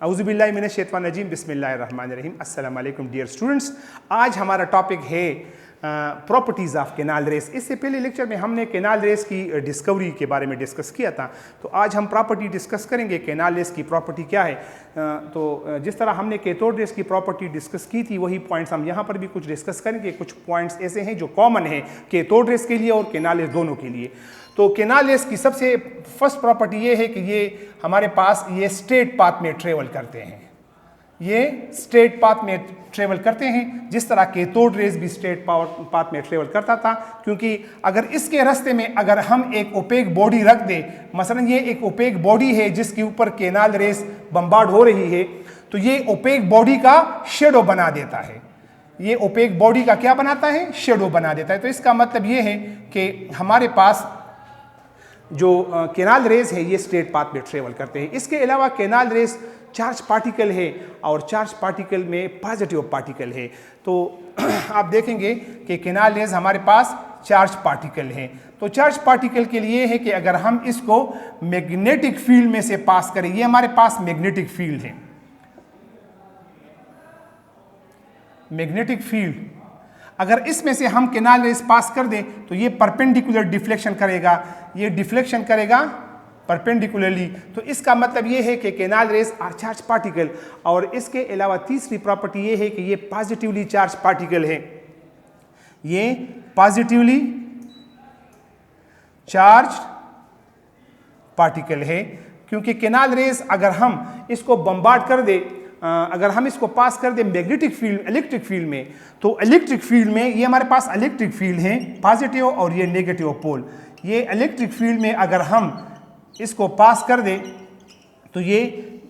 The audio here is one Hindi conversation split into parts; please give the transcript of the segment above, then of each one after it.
औज़ुबिल्लाहि मिनश्शैतानिर्रजीम बिस्मिल्लाहिर्रहमानिर्रहीम। अस्सलाम वालेकुम डियर स्टूडेंट्स। आज हमारा टॉपिक है प्रॉपर्टीज़ ऑफ केनाल रेस। इससे पहले लेक्चर में हमने केनाल रेस की डिस्कवरी के बारे में डिस्कस किया था, तो आज हम प्रॉपर्टी डिस्कस करेंगे। केनाल रेस की प्रॉपर्टी क्या है? तो जिस तरह हमने कैथोड रेस की प्रॉपर्टी डिस्कस की थी, वही पॉइंट्स हम यहाँ पर भी कुछ डिस्कस करेंगे। कुछ पॉइंट्स ऐसे हैं जो कॉमन है कैथोड रेस के लिए और केनाल रेस दोनों के लिए। तो केनाल रेस की सबसे फर्स्ट प्रॉपर्टी ये है कि ये हमारे पास ये स्ट्रेट पाथ में ट्रेवल करते हैं। ये स्ट्रेट पाथ में ट्रेवल करते हैं, जिस तरह कैथोड रेस भी स्ट्रेट पाथ में ट्रेवल करता था। क्योंकि अगर इसके रास्ते में अगर हम एक ओपेक बॉडी रख दें, मसलन ये एक ओपेक बॉडी है जिसके ऊपर केनाल रेस बम्बार्ड हो रही है, तो ये ओपेक बॉडी का शेडो बना देता है। ये ओपेक बॉडी का क्या बनाता है? शेडो बना देता है। तो इसका मतलब ये है कि हमारे पास जो केनाल रेस है ये स्ट्रेट पाथ में ट्रेवल करते हैं। इसके अलावा केनाल रेस चार्ज पार्टिकल है और चार्ज पार्टिकल में पॉजिटिव पार्टिकल है। तो आप देखेंगे कि केनाल रेस हमारे पास चार्ज पार्टिकल है। तो चार्ज पार्टिकल के लिए है कि अगर हम इसको मैग्नेटिक फील्ड में से पास करें, ये हमारे पास मैग्नेटिक फील्ड है। मैग्नेटिक फील्ड अगर इसमें से हम केनाल रेस पास कर दें तो ये परपेंडिकुलर डिफ्लेक्शन करेगा, ये डिफ्लेक्शन करेगा परपेंडिकुलरली। तो इसका मतलब ये है कि canal rays are charge particle. और इसके अलावा तीसरी प्रॉपर्टी ये है कि ये पॉजिटिवली चार्ज पार्टिकल है। ये पॉजिटिवली चार्ज पार्टिकल है, क्योंकि केनाल रेस अगर हम इसको बम्बार्ड कर दे, अगर हम इसको पास कर दें मैग्नेटिक फील्ड, इलेक्ट्रिक फील्ड में, तो इलेक्ट्रिक फील्ड में ये हमारे पास इलेक्ट्रिक फील्ड है पॉजिटिव और ये नेगेटिव पोल। ये इलेक्ट्रिक फील्ड में अगर हम इसको पास कर दें तो ये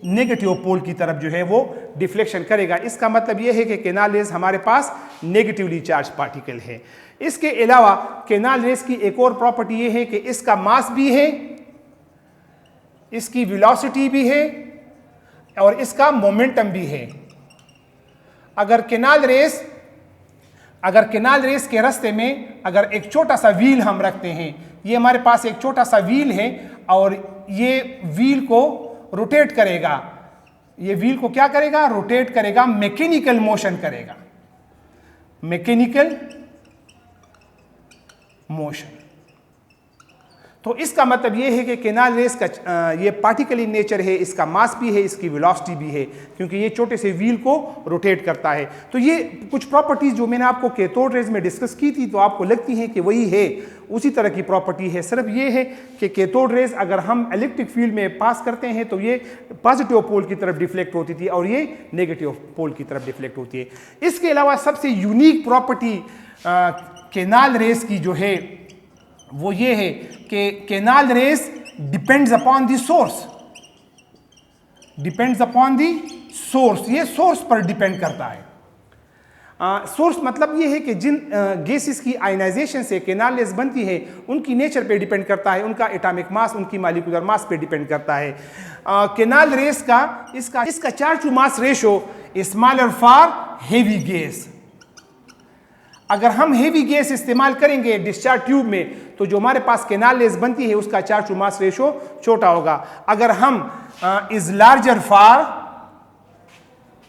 नेगेटिव पोल की तरफ जो है वो डिफ्लेक्शन करेगा। इसका मतलब ये है कि केनाल रेस हमारे पास नेगेटिवली चार्ज पार्टिकल है। इसके अलावा केनाल रेस की एक और प्रॉपर्टी ये है कि इसका मास भी है, इसकी वेलोसिटी भी है और इसका मोमेंटम भी है। अगर केनाल रेस के रास्ते में अगर एक छोटा सा व्हील हम रखते हैं, ये हमारे पास एक छोटा सा व्हील है और ये व्हील को रोटेट करेगा। ये व्हील को क्या करेगा? रोटेट करेगा, मैकेनिकल मोशन करेगा, मैकेनिकल मोशन। तो इसका मतलब ये है कि केनाल रेस का ये पार्टिकल इन नेचर है, इसका मास भी है, इसकी वेलोसिटी भी है, क्योंकि ये छोटे से व्हील को रोटेट करता है। तो ये कुछ प्रॉपर्टीज जो मैंने आपको कैथोड रेस में डिस्कस की थी, तो आपको लगती है कि वही है, उसी तरह की प्रॉपर्टी है। सिर्फ ये है कि कैथोड रेस अगर हम इलेक्ट्रिक फील्ड में पास करते हैं तो ये पॉजिटिव पोल की तरफ डिफ्लेक्ट होती थी और ये नेगेटिव पोल की तरफ डिफ्लेक्ट होती है। इसके अलावा सबसे यूनिक प्रॉपर्टी केनाल रेस की जो है वो ये है कि canal rays depends upon the source, depends upon the source. ये सोर्स पर डिपेंड करता है। सोर्स मतलब ये है कि जिन गैसेस की आयनाइजेशन से केनाल रेस बनती है उनकी नेचर पे डिपेंड करता है, उनका एटॉमिक मास, उनकी मॉलिक्यूलर मास पे डिपेंड करता है। केनाल रेस का इसका charge to mass ratio smaller for heavy gas. अगर हम हेवी गैस इस्तेमाल करेंगे डिस्चार्ज ट्यूब में, तो जो हमारे पास केनाल रेस बनती है उसका चार्ज टू मास रेशो छोटा होगा। अगर हम is larger for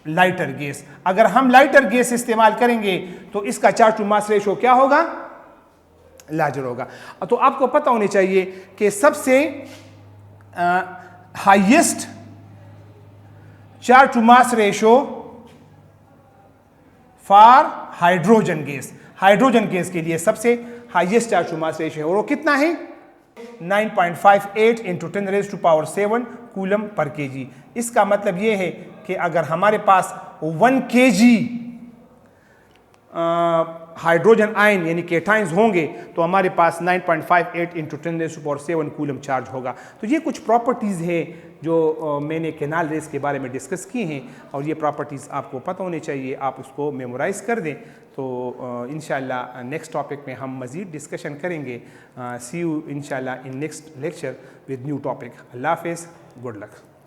lighter gas, अगर हम लाइटर गैस इस्तेमाल करेंगे तो इसका चार्ज टू मास रेशो क्या होगा? लार्जर होगा। तो आपको पता होनी चाहिए कि सबसे highest charge to mass ratio for hydrogen gas, hydrogen gas के लिए सबसे highest charge to mass ratio है, और वो कितना है? 9.58 इंटू 10⁻⁷ कूलम पर केजी। इसका मतलब ये है कि अगर हमारे पास 1 kg हाइड्रोजन आयन यानी केटाइंस होंगे तो हमारे पास 9.58 इंटू 10⁻⁷ कूलम चार्ज होगा। तो ये कुछ प्रॉपर्टीज़ है जो मैंने केनाल रेस के बारे में डिस्कस की हैं, और ये प्रॉपर्टीज़ आपको पता होनी चाहिए। आप उसको मेमोराइज़ कर दें तो इंशाल्लाह नेक्स्ट टॉपिक में हम मज़ीद डिस्कशन करेंगे। सी यू इंशाल्लाह in next lecture with new topic. अल्लाह हाफ़िज़, गुड लक।